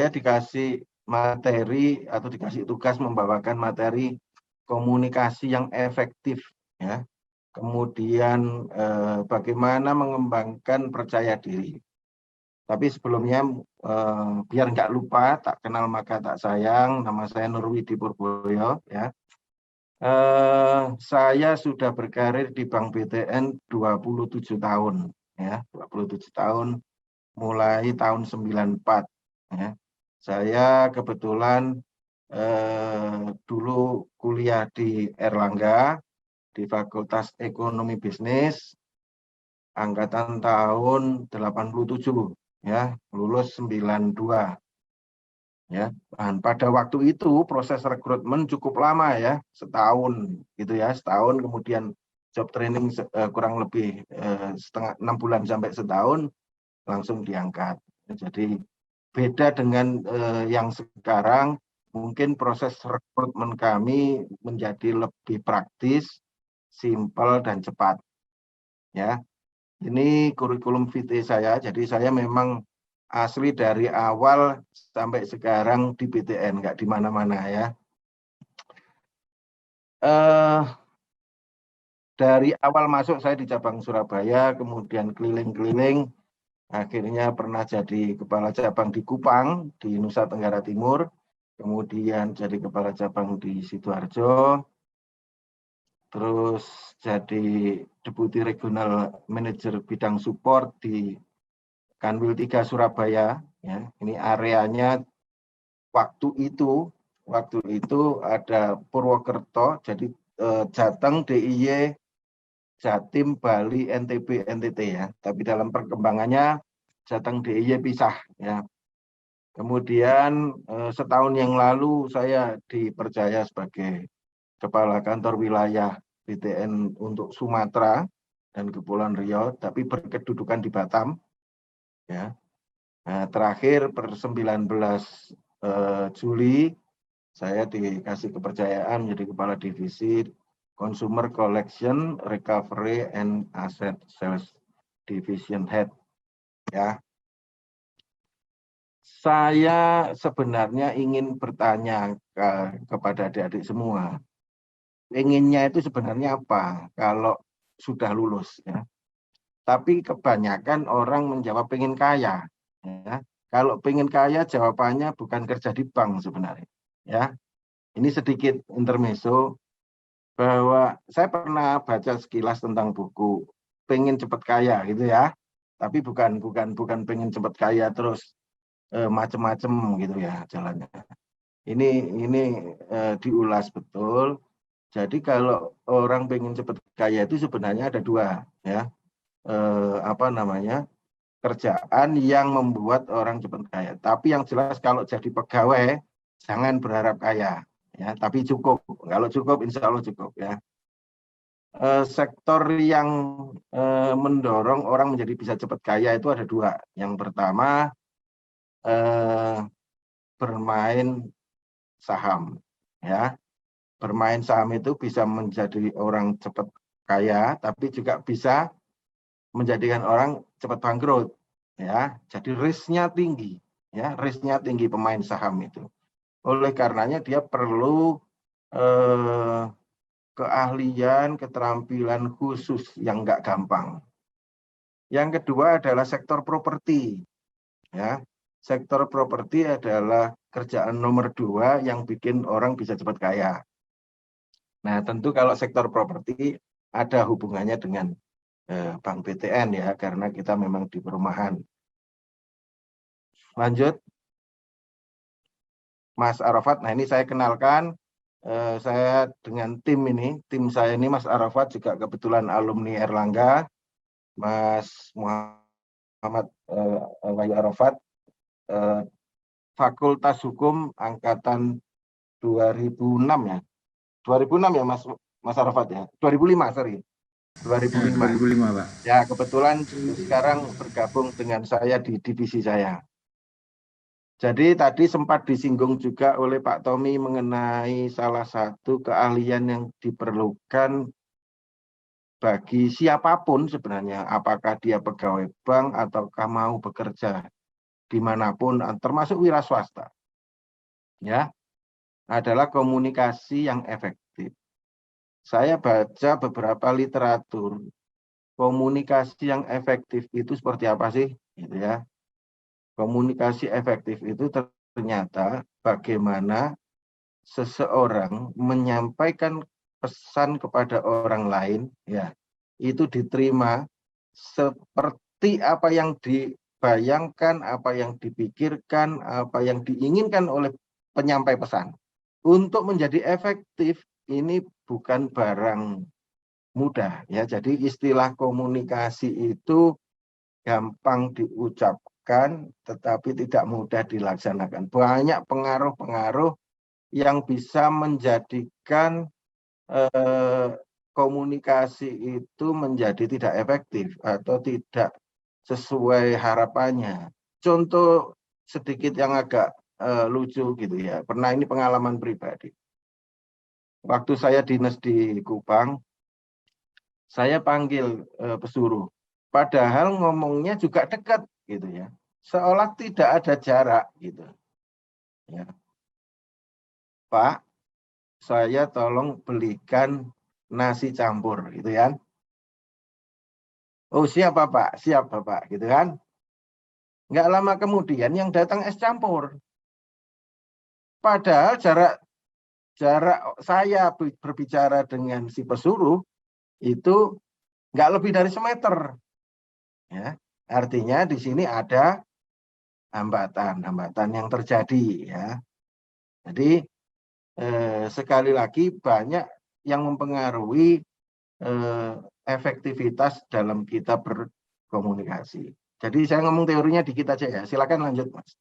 saya dikasih materi atau dikasih tugas membawakan materi komunikasi yang efektif, ya. Kemudian bagaimana mengembangkan percaya diri. Tapi sebelumnya biar nggak lupa, tak kenal maka tak sayang, nama saya Nurwidi Purboyo, ya. Saya sudah berkarir di Bank BTN 27 tahun, ya, 27 tahun, mulai tahun 94, ya. Saya kebetulan dulu kuliah di Erlangga, di Fakultas Ekonomi Bisnis, angkatan tahun 87, ya, lulus 92. Ya, dan pada waktu itu proses rekrutmen cukup lama, ya, setahun gitu, ya, setahun, kemudian job training kurang lebih 6 bulan sampai setahun langsung diangkat. Jadi beda dengan yang sekarang, mungkin proses rekrutmen kami menjadi lebih praktis, simpel dan cepat, ya. Ini kurikulum vitae saya, jadi saya memang asli dari awal sampai sekarang di BTN, nggak di mana-mana, ya. Dari awal masuk saya di cabang Surabaya, kemudian keliling-keliling, akhirnya pernah jadi kepala cabang di Kupang, di Nusa Tenggara Timur, kemudian jadi kepala cabang di Sidoarjo, terus jadi Deputi Regional Manager Bidang Support di Kanwil 3 Surabaya, ya. Ini areanya waktu itu ada Purwokerto, jadi Jateng, DIY, Jatim, Bali, NTB, NTT, ya. Tapi dalam perkembangannya Jateng, DIY pisah, ya. Kemudian setahun yang lalu saya dipercaya sebagai Kepala Kantor Wilayah BTN untuk Sumatera dan Kepulauan Riau, tapi berkedudukan di Batam, ya. Nah, terakhir per 19 Juli saya dikasih kepercayaan menjadi Kepala Divisi Consumer Collection, Recovery and Asset Sales Division Head, ya. Saya sebenarnya ingin bertanya kepada adik-adik semua. Inginnya itu sebenarnya apa kalau sudah lulus, ya. Tapi kebanyakan orang menjawab pengen kaya, ya. Kalau pengen kaya jawabannya bukan kerja di bank sebenarnya, ya. Ini sedikit intermezzo bahwa saya pernah baca sekilas tentang buku pengen cepat kaya gitu, ya. Tapi bukan pengen cepat kaya terus macem-macem gitu, ya, jalannya. Ini diulas betul. Jadi kalau orang pengen cepat kaya itu sebenarnya ada dua, ya. Kerjaan yang membuat orang cepat kaya. Tapi yang jelas kalau jadi pegawai jangan berharap kaya, ya. Tapi cukup. Kalau cukup, insya Allah cukup, ya. Sektor yang mendorong orang menjadi bisa cepat kaya itu ada dua. Yang pertama bermain saham, ya. Bermain saham itu bisa menjadi orang cepat kaya, tapi juga bisa menjadikan orang cepat bangkrut, ya. Jadi risknya tinggi, ya, risknya tinggi pemain saham itu. Oleh karenanya dia perlu keahlian, keterampilan khusus yang nggak gampang. Yang kedua adalah sektor properti, ya. Sektor properti adalah kerjaan nomor 2 yang bikin orang bisa cepat kaya. Nah, tentu kalau sektor properti ada hubungannya dengan Bank BTN, ya, karena kita memang di perumahan. Lanjut, Mas Arafat. Nah, ini saya kenalkan, saya dengan tim saya ini Mas Arafat juga kebetulan alumni Erlangga, Mas Muhammad Wahyu Arafat, Fakultas Hukum angkatan 2006, ya. 2006 ya Mas Arafat, ya. 2005, sorry. 2005. 2005, Pak. Ya, kebetulan sekarang bergabung dengan saya di divisi saya. Jadi tadi sempat disinggung juga oleh Pak Tommy mengenai salah satu keahlian yang diperlukan bagi siapapun sebenarnya, apakah dia pegawai bank ataukah mau bekerja dimanapun, termasuk wira swasta, ya, adalah komunikasi yang efektif. Saya baca beberapa literatur, komunikasi yang efektif itu seperti apa sih, gitu ya. Komunikasi efektif itu ternyata bagaimana seseorang menyampaikan pesan kepada orang lain, ya, itu diterima seperti apa yang dibayangkan, apa yang dipikirkan, apa yang diinginkan oleh penyampai pesan. Untuk menjadi efektif ini bukan barang mudah, ya. Jadi istilah komunikasi itu gampang diucapkan tetapi tidak mudah dilaksanakan. Banyak pengaruh-pengaruh yang bisa menjadikan komunikasi itu menjadi tidak efektif atau tidak sesuai harapannya. Contoh sedikit yang agak lucu gitu ya. Pernah, ini pengalaman pribadi. Waktu saya dinas di Kupang, saya panggil pesuruh. Padahal ngomongnya juga dekat gitu ya. Seolah tidak ada jarak gitu. Ya. Pak, saya tolong belikan nasi campur gitu kan. Oh, siap Bapak, siap Bapak gitu kan. Nggak lama kemudian yang datang es campur. Padahal jarak saya berbicara dengan si pesuruh itu nggak lebih dari semeter. Ya, artinya di sini ada hambatan yang terjadi, ya. Jadi sekali lagi banyak yang mempengaruhi efektivitas dalam kita berkomunikasi. Jadi saya ngomong teorinya dikit aja ya. Silakan lanjut, Mas.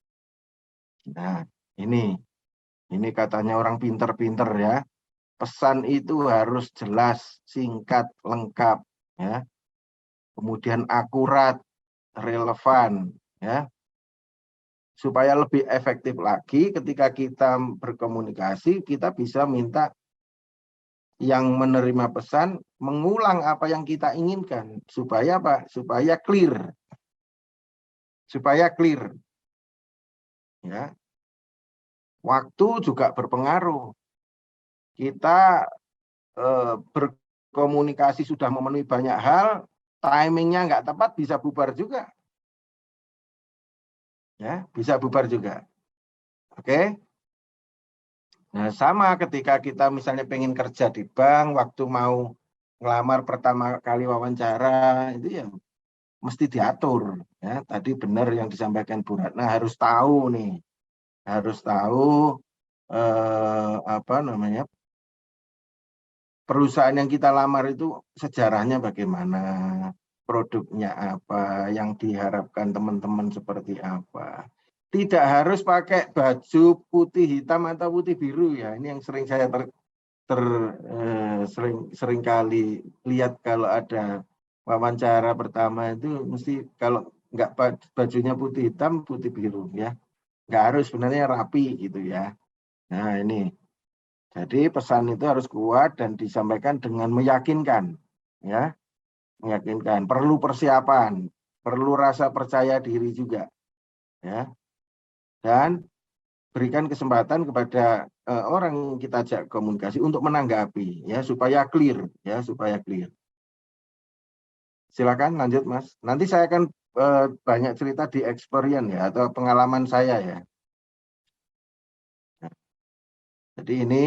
Nah, ini katanya orang pinter-pinter ya. Pesan itu harus jelas, singkat, lengkap, ya. Kemudian akurat, relevan, ya. Supaya lebih efektif lagi ketika kita berkomunikasi, kita bisa minta yang menerima pesan mengulang apa yang kita inginkan. Supaya apa? Supaya clear. Supaya clear. Ya. Waktu juga berpengaruh. Kita berkomunikasi sudah memenuhi banyak hal, timingnya nggak tepat, bisa bubar juga. Ya, bisa bubar juga. Oke. Nah, sama ketika kita misalnya pengen kerja di bank, waktu mau ngelamar pertama kali wawancara, itu ya mesti diatur. Ya, tadi benar yang disampaikan Bu Ratna, harus tahu nih, harus tahu apa namanya, perusahaan yang kita lamar itu sejarahnya bagaimana, produknya apa, yang diharapkan teman-teman seperti apa. Tidak harus pakai baju putih hitam atau putih biru ya. Ini yang sering saya sering kali lihat kalau ada wawancara pertama itu mesti kalau nggak bajunya putih hitam, putih biru ya. Nggak harus, sebenarnya rapi gitu ya. Nah ini. Jadi pesan itu harus kuat dan disampaikan dengan meyakinkan, ya, meyakinkan. Perlu persiapan, perlu rasa percaya diri juga, ya, dan berikan kesempatan kepada orang yang kita ajak komunikasi untuk menanggapi, ya, supaya clear, ya, supaya clear. Silakan lanjut, Mas. Nanti saya akan banyak cerita di experience ya atau pengalaman saya ya. Nah, jadi ini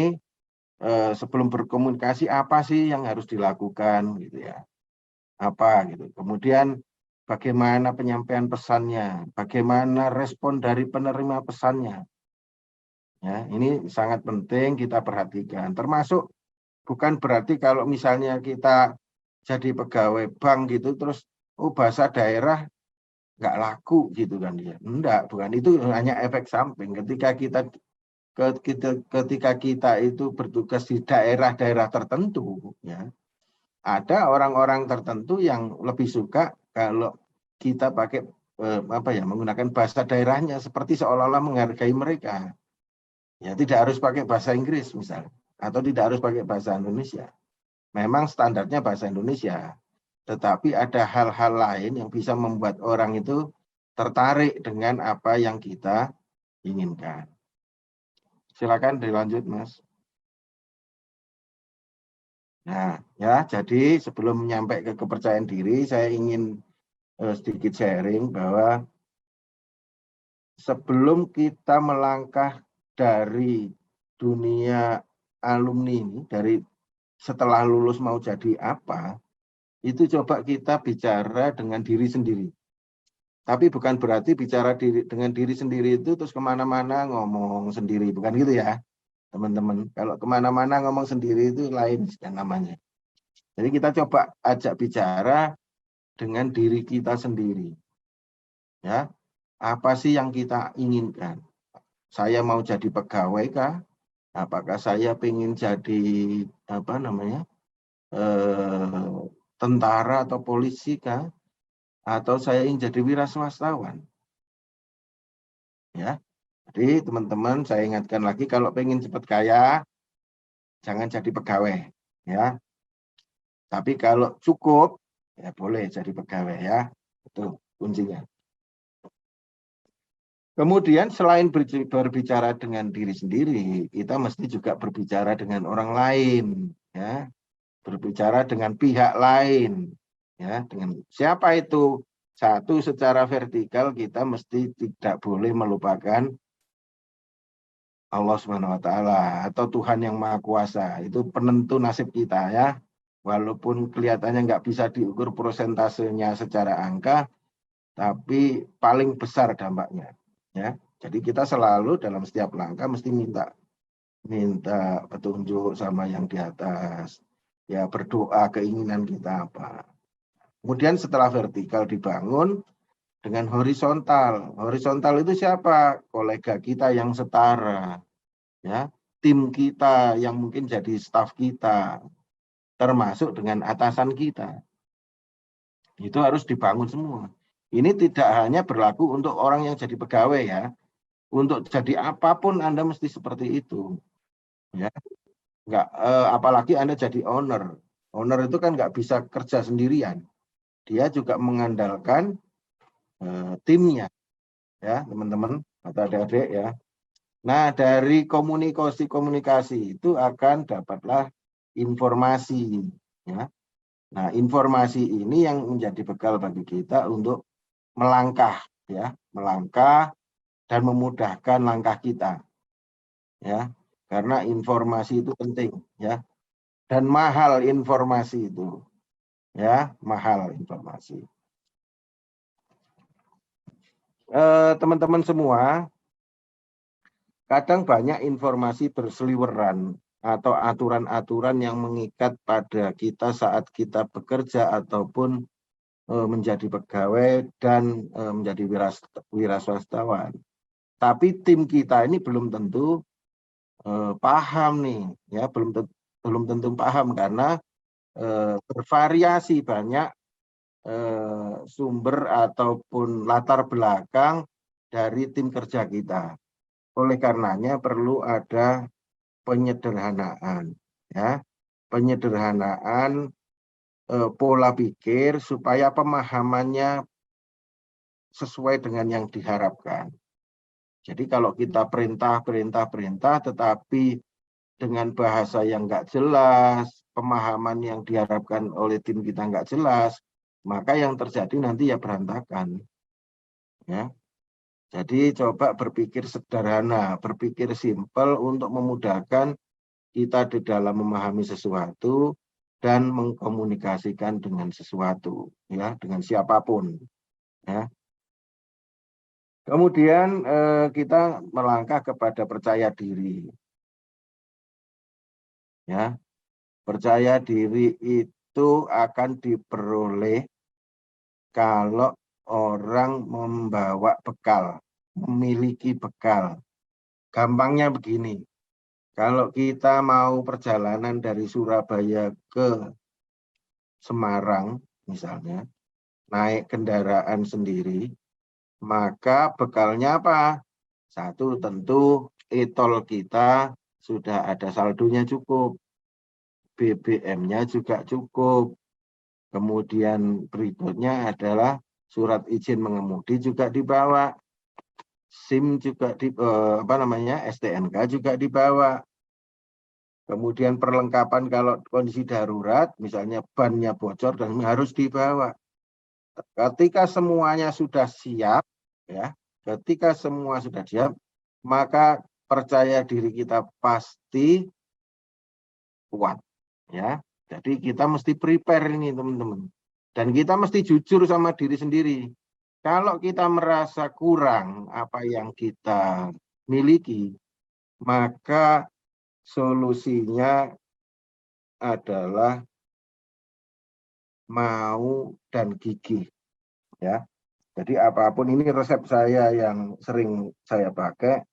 sebelum berkomunikasi apa sih yang harus dilakukan gitu ya, apa gitu. Kemudian bagaimana penyampaian pesannya, bagaimana respon dari penerima pesannya, ya. Ini sangat penting kita perhatikan. Termasuk bukan berarti kalau misalnya kita jadi pegawai bank gitu terus bahasa daerah nggak laku gitu kan dia. Enggak, bukan, itu hanya efek samping. Ketika kita itu bertugas di daerah-daerah tertentu, ya, ada orang-orang tertentu yang lebih suka kalau kita pakai menggunakan bahasa daerahnya seperti seolah-olah menghargai mereka. Ya, tidak harus pakai bahasa Inggris misalnya, atau tidak harus pakai bahasa Indonesia. Memang standarnya bahasa Indonesia, tetapi ada hal-hal lain yang bisa membuat orang itu tertarik dengan apa yang kita inginkan. Silakan dilanjut, Mas. Nah, ya, jadi sebelum nyampe ke kepercayaan diri, saya ingin sedikit sharing bahwa sebelum kita melangkah dari dunia alumni ini, dari setelah lulus mau jadi apa, itu coba kita bicara dengan diri sendiri. Tapi bukan berarti bicara dengan diri sendiri itu terus kemana-mana ngomong sendiri, bukan gitu ya, teman-teman. Kalau kemana-mana ngomong sendiri itu lain namanya. Jadi kita coba ajak bicara dengan diri kita sendiri. Ya, apa sih yang kita inginkan? Saya mau jadi pegawai kah? Apakah saya ingin jadi apa namanya tentara atau polisi kah? Atau saya ingin jadi wira swastawan? Ya, jadi teman-teman saya ingatkan lagi, kalau pengen cepat kaya, jangan jadi pegawai. Ya, tapi kalau cukup, ya boleh jadi pegawai ya. Itu kuncinya. Kemudian selain berbicara dengan diri sendiri, kita mesti juga berbicara dengan orang lain, ya, berbicara dengan pihak lain, ya, dengan siapa itu? Satu, secara vertikal kita mesti tidak boleh melupakan Allah Subhanahu Wa Taala atau Tuhan yang Maha Kuasa. Itu penentu nasib kita, ya. Walaupun kelihatannya nggak bisa diukur prosentasenya secara angka, tapi paling besar dampaknya, ya. Jadi kita selalu dalam setiap langkah mesti minta petunjuk sama yang di atas, ya, berdoa keinginan kita apa. Kemudian setelah vertikal dibangun dengan horizontal. Horizontal itu siapa? Kolega kita yang setara, ya, tim kita yang mungkin jadi staf kita, termasuk dengan atasan kita. Itu harus dibangun semua. Ini tidak hanya berlaku untuk orang yang jadi pegawai, ya. Untuk jadi apapun Anda mesti seperti itu, ya. Nggak, apalagi Anda jadi owner. Owner itu kan nggak bisa kerja sendirian. Dia juga mengandalkan timnya, ya, teman-teman atau adik-adik, ya. Nah, dari komunikasi itu akan dapatlah informasi, ya. Nah, informasi ini yang menjadi bekal bagi kita untuk melangkah, ya, melangkah dan memudahkan langkah kita, ya. Karena informasi itu penting, ya. Dan mahal informasi itu, ya, mahal informasi. Teman-teman semua, kadang banyak informasi berseliweran atau aturan-aturan yang mengikat pada kita saat kita bekerja ataupun menjadi pegawai dan menjadi wira swastawan. Tapi tim kita ini belum tentu paham nih, ya, belum tentu paham karena bervariasi banyak sumber ataupun latar belakang dari tim kerja kita. Oleh karenanya perlu ada penyederhanaan, ya, penyederhanaan pola pikir supaya pemahamannya sesuai dengan yang diharapkan. Jadi kalau kita perintah, tetapi dengan bahasa yang nggak jelas, pemahaman yang diharapkan oleh tim kita nggak jelas, maka yang terjadi nanti ya berantakan, ya. Jadi coba berpikir sederhana, berpikir simpel untuk memudahkan kita di dalam memahami sesuatu dan mengkomunikasikan dengan sesuatu, ya, dengan siapapun, ya. Kemudian kita melangkah kepada percaya diri, ya. Percaya diri itu akan diperoleh kalau orang membawa bekal, memiliki bekal. Gampangnya begini, kalau kita mau perjalanan dari Surabaya ke Semarang, misalnya, naik kendaraan sendiri, maka bekalnya apa? Satu, tentu e-tol kita sudah ada saldonya cukup, BBM-nya juga cukup. Kemudian berikutnya adalah surat izin mengemudi juga dibawa, SIM juga STNK juga dibawa. Kemudian perlengkapan kalau kondisi darurat, misalnya bannya bocor dan harus dibawa. Ketika semuanya sudah siap, ya, ketika semua sudah siap, maka percaya diri kita pasti kuat, ya. Jadi kita mesti prepare ini, teman-teman. Dan kita mesti jujur sama diri sendiri. Kalau kita merasa kurang apa yang kita miliki, maka solusinya adalah mau dan gigih, ya. Jadi apapun, ini resep saya yang sering saya pakai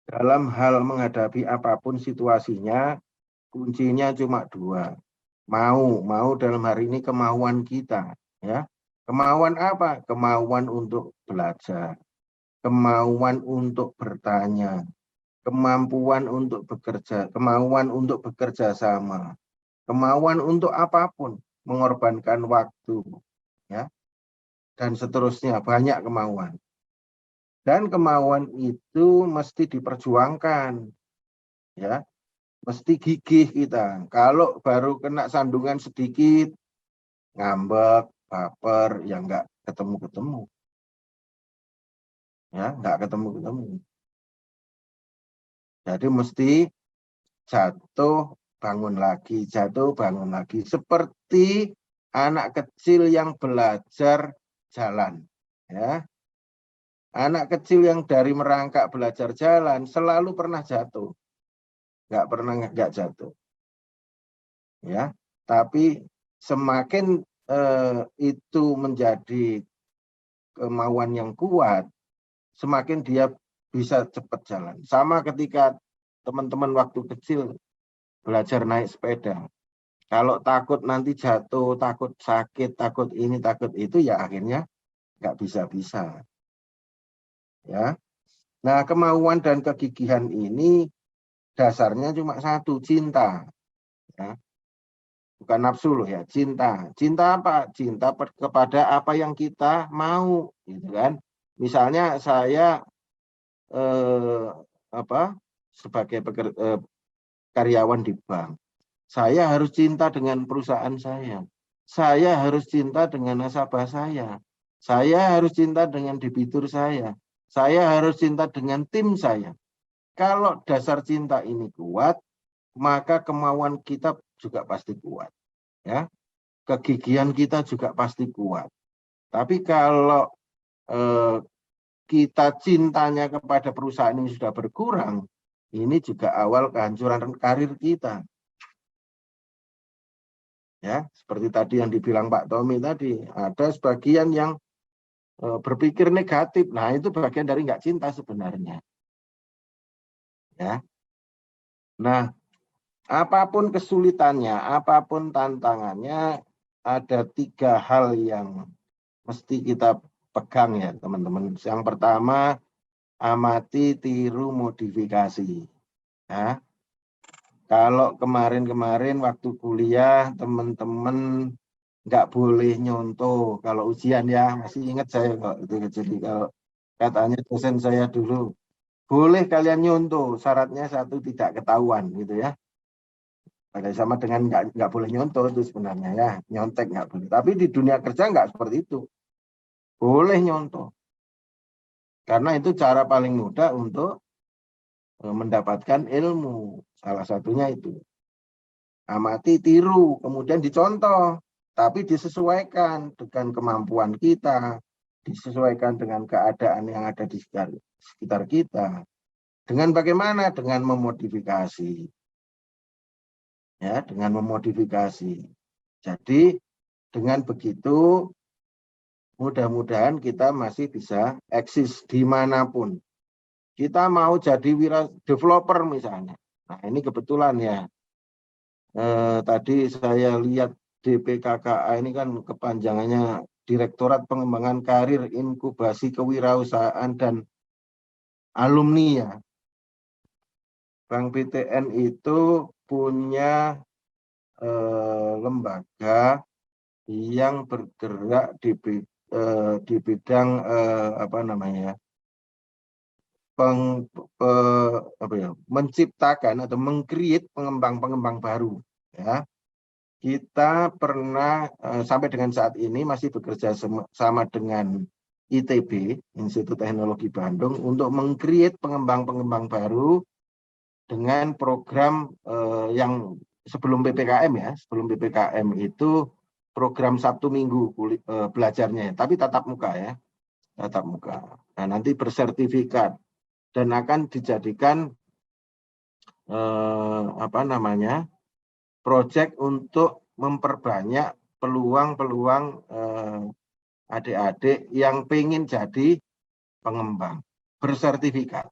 dalam hal menghadapi apapun situasinya. Kuncinya cuma dua, mau dalam hari ini kemauan kita, ya. Kemauan apa? Kemauan untuk belajar, kemauan untuk bertanya, kemampuan untuk bekerja, kemauan untuk bekerja sama, kemauan untuk apapun, mengorbankan waktu, ya, dan seterusnya, banyak kemauan. Dan kemauan itu mesti diperjuangkan, ya, mesti gigih kita. Kalau baru kena sandungan sedikit, ngambek, baper, ya nggak ketemu-ketemu, ya, nggak ketemu-ketemu. Jadi mesti jatuh bangun lagi, jatuh bangun lagi, seperti anak kecil yang belajar jalan, ya. Anak kecil yang dari merangkak belajar jalan selalu pernah jatuh, nggak pernah nggak jatuh, ya. Tapi semakin itu menjadi kemauan yang kuat, semakin dia bisa cepat jalan. Sama ketika teman-teman waktu kecil belajar naik sepeda. Kalau takut nanti jatuh, takut sakit, takut ini, takut itu, ya akhirnya nggak bisa-bisa, ya. Nah, kemauan dan kegigihan ini dasarnya cuma satu, cinta, ya. Bukan nafsu loh, ya, cinta. Cinta apa? Cinta kepada apa yang kita mau, gitu kan. Misalnya saya sebagai karyawan di bank, saya harus cinta dengan perusahaan saya harus cinta dengan nasabah saya harus cinta dengan debitur saya harus cinta dengan tim saya. Kalau dasar cinta ini kuat, maka kemauan kita juga pasti kuat, ya. Kegigihan kita juga pasti kuat. Tapi kalau kita cintanya kepada perusahaan ini sudah berkurang, ini juga awal kehancuran karir kita. Ya, seperti tadi yang dibilang Pak Tommy tadi, ada sebagian yang berpikir negatif. Nah, itu bagian dari nggak cinta sebenarnya. Ya. Nah, apapun kesulitannya, apapun tantangannya, ada 3 hal yang mesti kita pegang, ya, teman-teman. Yang pertama, amati, tiru, modifikasi. Ya. Kalau kemarin-kemarin waktu kuliah, teman-teman nggak boleh nyontoh kalau ujian, ya, masih ingat saya kok itu. Jadi kalau katanya dosen saya dulu, boleh kalian nyontoh, syaratnya satu, tidak ketahuan, gitu ya. Sama dengan nggak boleh nyontoh itu sebenarnya, ya, nyontek nggak boleh. Tapi di dunia kerja nggak seperti itu, boleh nyontoh, karena itu cara paling mudah untuk mendapatkan ilmu. Salah satunya itu amati, tiru, kemudian dicontoh, tapi disesuaikan dengan kemampuan kita, disesuaikan dengan keadaan yang ada di sekitar kita. Dengan bagaimana? Dengan memodifikasi, ya, dengan memodifikasi. Jadi dengan begitu mudah-mudahan kita masih bisa eksis dimanapun. Kita mau jadi developer misalnya. Nah, ini kebetulan, ya. Tadi saya lihat DPKKA ini kan kepanjangannya Direktorat Pengembangan Karir, Inkubasi Kewirausahaan dan Alumni, ya. Bank BTN itu punya lembaga yang bergerak di bidang apa namanya, menciptakan atau meng-create pengembang-pengembang baru. Ya, kita pernah sampai dengan saat ini masih bekerja sama dengan ITB, Institut Teknologi Bandung, untuk meng-create pengembang-pengembang baru dengan program yang sebelum PPKM ya, sebelum PPKM itu program Sabtu Minggu belajarnya, tapi tatap muka ya, tatap muka. Nah, nanti bersertifikat dan akan dijadikan apa namanya, proyek untuk memperbanyak peluang-peluang adik-adik yang pengen jadi pengembang bersertifikat.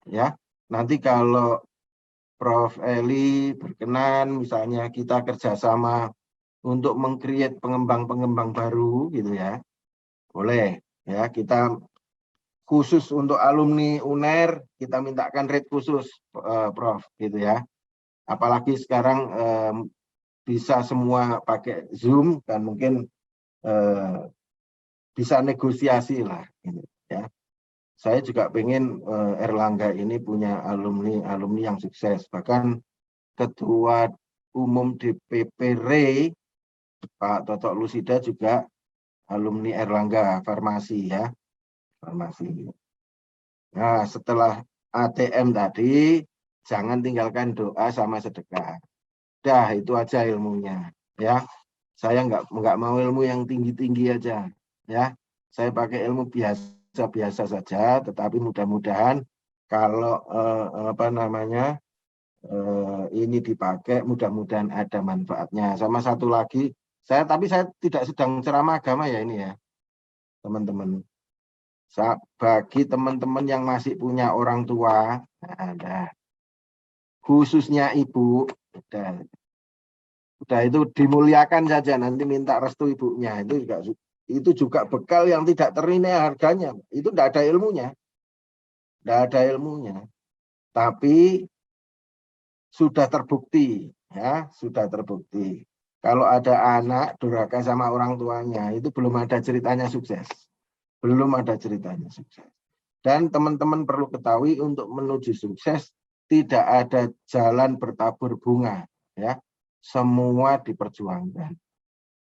Ya, nanti kalau Prof. Eli berkenan, misalnya kita kerjasama untuk meng-create pengembang-pengembang baru, gitu ya, boleh. Ya, kita khusus untuk alumni UNER, kita mintakan rate khusus, Prof. Gitu ya. Apalagi sekarang bisa semua pakai Zoom, dan mungkin bisa negosiasi lah. Gitu, ya. Saya juga pengen Erlangga ini punya alumni yang sukses. Bahkan Ketua Umum DPP RE, Pak Totok Lusida juga alumni Erlangga Farmasi ya, farmasi. Nah, setelah ATM tadi, jangan tinggalkan doa sama sedekah. Dah, itu aja ilmunya. Ya, saya nggak mau ilmu yang tinggi-tinggi aja. Ya, saya pakai ilmu biasa-biasa saja, tetapi mudah-mudahan kalau apa namanya, ini dipakai, mudah-mudahan ada manfaatnya. Sama satu lagi, tapi saya tidak sedang ceramah agama ya ini ya, teman-teman. Bagi teman-teman yang masih punya orang tua, ada khususnya ibu, udah itu dimuliakan saja, nanti minta restu ibunya, itu juga bekal yang tidak ternilai harganya. Itu tidak ada ilmunya, tapi sudah terbukti, ya, sudah terbukti. Kalau ada anak durhaka sama orang tuanya, itu belum ada ceritanya sukses. Belum ada ceritanya sukses. Dan teman-teman perlu ketahui, untuk menuju sukses tidak ada jalan bertabur bunga, ya. Semua diperjuangkan.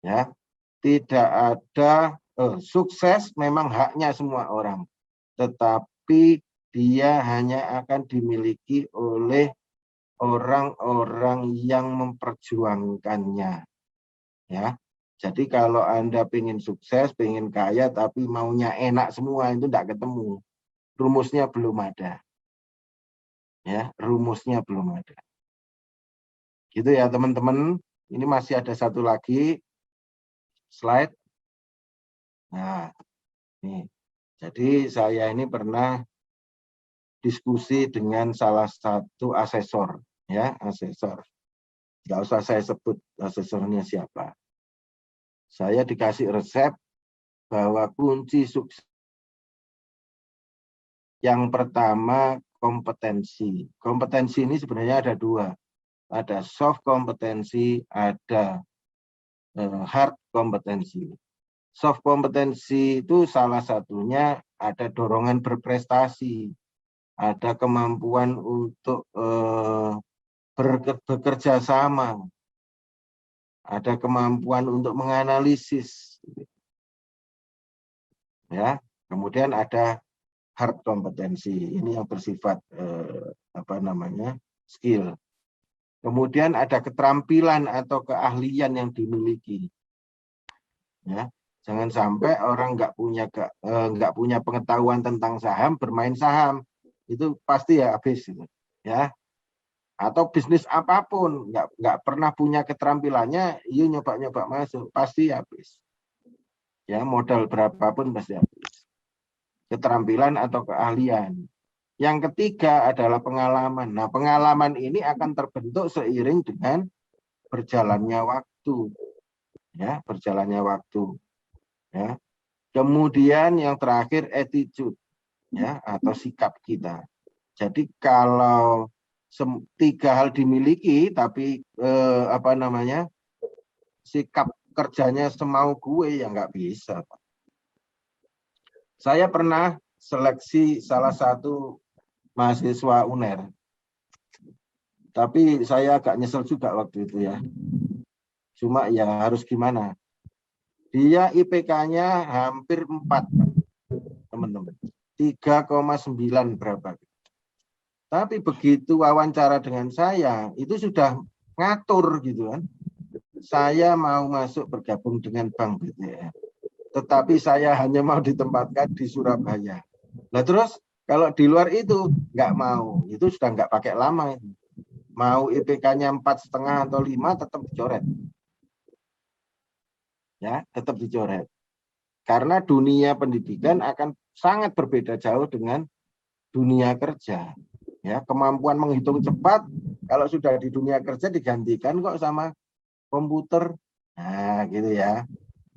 Ya. Tidak ada sukses memang haknya semua orang. Tetapi dia hanya akan dimiliki oleh orang-orang yang memperjuangkannya. Ya. Jadi kalau Anda pengen sukses, pengen kaya, tapi maunya enak semua, itu tidak ketemu. Rumusnya belum ada. Ya, rumusnya belum ada. Gitu ya teman-teman. Ini masih ada satu lagi slide. Nah, ini. Jadi saya ini pernah diskusi dengan salah satu asesor, ya, asesor. Nggak usah saya sebut asesornya siapa. Saya dikasih resep bahwa kunci sukses yang pertama kompetensi. Kompetensi ini sebenarnya ada dua. Ada soft kompetensi, ada hard kompetensi. Soft kompetensi itu salah satunya ada dorongan berprestasi, ada kemampuan untuk bekerja sama, ada kemampuan untuk menganalisis, ya. Kemudian ada hard kompetensi, ini yang bersifat apa namanya, skill. Kemudian ada keterampilan atau keahlian yang dimiliki, ya. Jangan sampai orang nggak punya pengetahuan tentang saham, bermain saham, itu pasti ya habis, ya. Atau bisnis apapun, nggak pernah punya keterampilannya, iya nyoba-nyoba masuk, pasti habis. Ya, modal berapapun pasti habis. Keterampilan atau keahlian. Yang ketiga adalah pengalaman. Nah, pengalaman ini akan terbentuk seiring dengan berjalannya waktu. Ya, berjalannya waktu. Ya. Kemudian yang terakhir attitude, ya, atau sikap kita. Jadi kalau tiga hal dimiliki, tapi apa namanya, sikap kerjanya semau gue ya nggak bisa, Pak. Saya pernah seleksi salah satu mahasiswa UNER, tapi saya agak nyesel juga waktu itu ya. Cuma ya harus gimana? Dia IPK-nya hampir 4, teman-teman. 3,9 berapa. Tapi begitu wawancara dengan saya, itu sudah ngatur gitu kan. Saya mau masuk bergabung dengan Bank BTN. Tetapi saya hanya mau ditempatkan di Surabaya. Nah terus kalau di luar itu nggak mau, itu sudah nggak pakai lama. Mau IPK-nya 4,5 atau 5 tetap dicoret. Ya, tetap dicoret. Karena dunia pendidikan akan sangat berbeda jauh dengan dunia kerja. Ya, kemampuan menghitung cepat kalau sudah di dunia kerja digantikan kok sama komputer. Nah, gitu ya.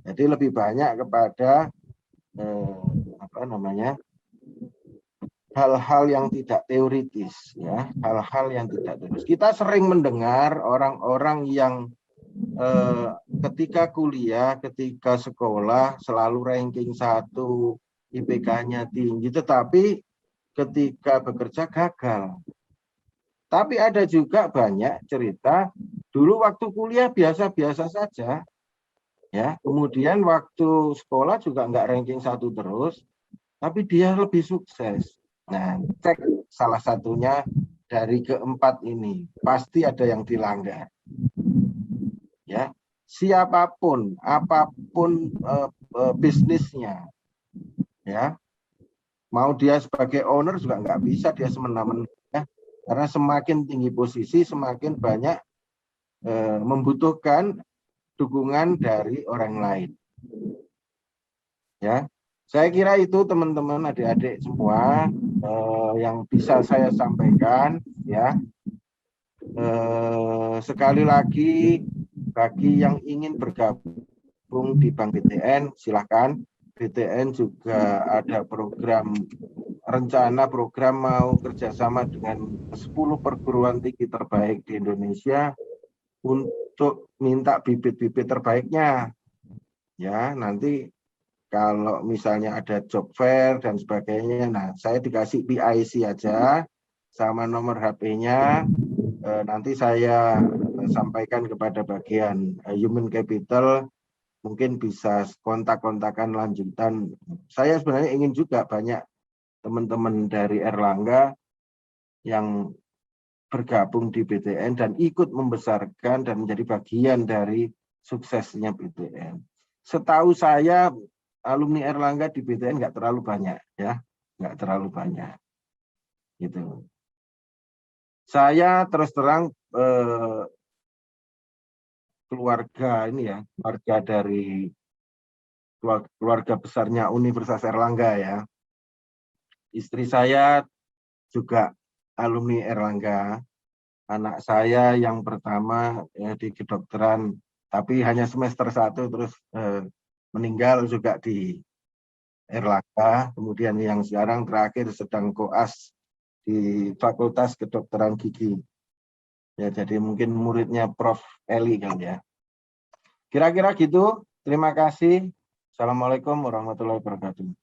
Jadi lebih banyak kepada hal-hal yang tidak teoritis, ya, hal-hal yang tidak teoritis. Kita sering mendengar orang-orang yang ketika kuliah, ketika sekolah selalu ranking 1, IPK-nya tinggi, tetapi ketika bekerja gagal. Tapi ada juga banyak cerita dulu waktu kuliah biasa-biasa saja, ya. Kemudian waktu sekolah juga nggak ranking 1 terus, tapi dia lebih sukses. Nah, cek salah satunya dari keempat ini, pasti ada yang dilanggar. Ya, siapapun, apapun bisnisnya, ya, mau dia sebagai owner juga nggak bisa dia semena-mena, ya, karena semakin tinggi posisi semakin banyak membutuhkan dukungan dari orang lain. Ya, saya kira itu teman-teman adik-adik semua yang bisa saya sampaikan, ya. Sekali lagi bagi yang ingin bergabung di Bank BTN silakan. BTN juga ada rencana program mau kerjasama dengan 10 perguruan tinggi terbaik di Indonesia untuk minta bibit-bibit terbaiknya. Ya, nanti kalau misalnya ada job fair dan sebagainya, nah saya dikasih PIC aja sama nomor HP-nya, nanti saya sampaikan kepada bagian human capital, mungkin bisa kontak-kontakan lanjutan. Saya sebenarnya ingin juga banyak teman-teman dari Erlangga yang bergabung di BTN dan ikut membesarkan dan menjadi bagian dari suksesnya BTN. Setahu saya alumni Erlangga di BTN nggak terlalu banyak, ya, nggak terlalu banyak, gitu. Saya terus terang keluarga ini ya, keluarga dari keluarga besarnya Universitas Erlangga ya. Istri saya juga alumni Erlangga. Anak saya yang pertama ya, di kedokteran, tapi hanya semester 1 terus meninggal juga di Erlangga. Kemudian yang sekarang terakhir sedang koas di Fakultas Kedokteran Gigi. Ya, jadi mungkin muridnya Prof. Eli kan ya. Kira-kira gitu. Terima kasih. Assalamualaikum warahmatullahi wabarakatuh.